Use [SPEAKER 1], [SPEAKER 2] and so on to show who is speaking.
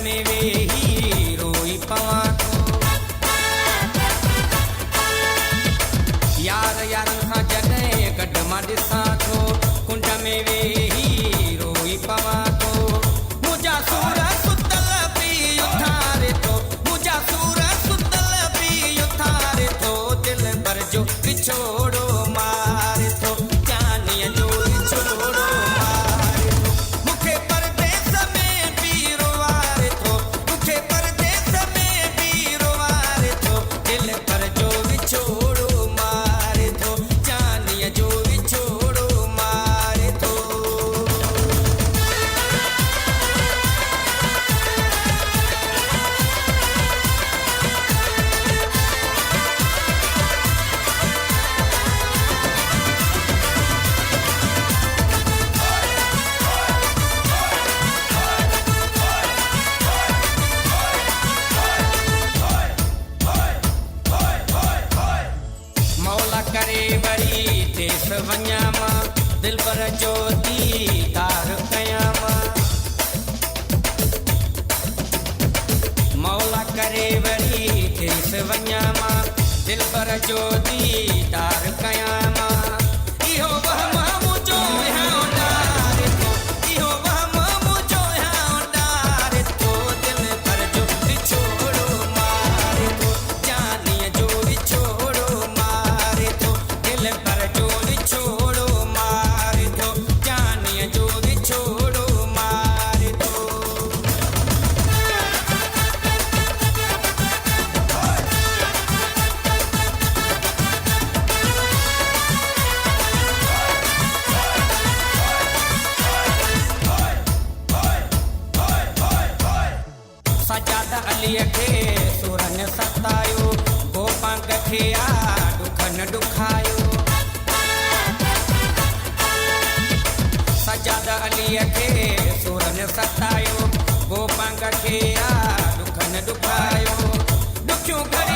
[SPEAKER 1] में वेही रोई पवा थो। यार यारन खां जॾहिं गॾु मां ॾिसां थो, कुंड में वेही रोई पवा थो। मुंहिंजा सूर सुतल पी उथारे थो, मुंहिंजा सूर सुतल पी उथारे थो। दिल भर जो विछोड़ो मारे थो, जानीअ जो विछोड़ो मारे थो। मूंखे परदेस में पी रोवारे थो, मूंखे परदेस में पी रोवारे थो। दिल भर जो विछोड़ो मारे थो, जानीअ जो विछोड़ो मारे थो। मौला करे वरी देस वञा मां, दिल पर जो दीदार कयां मां। मौला करे वरी देस वञा मां, दिल पर जो दीदार कयां मां। इहो वहम मुंहिंजो हियां डारे थो, इहो वहम मुंहिंजो हियां डारे थो। दिल पर जो विछोड़ो मारे थो, जानीअ जो विछोड़ो मारे थो। दिल पर जो विछोड़ो मारे थो, जानीअ जो विछोड़ो मारे थो। सजाद अलीअ खे सुरन सतायो, गोपांग खे ॾुखन ॾुखायो। सजाद अलीअ खे सुरन सतायो, गोपांग खे ॾुखन ॾुखायो। ॾुखियूं घड़ी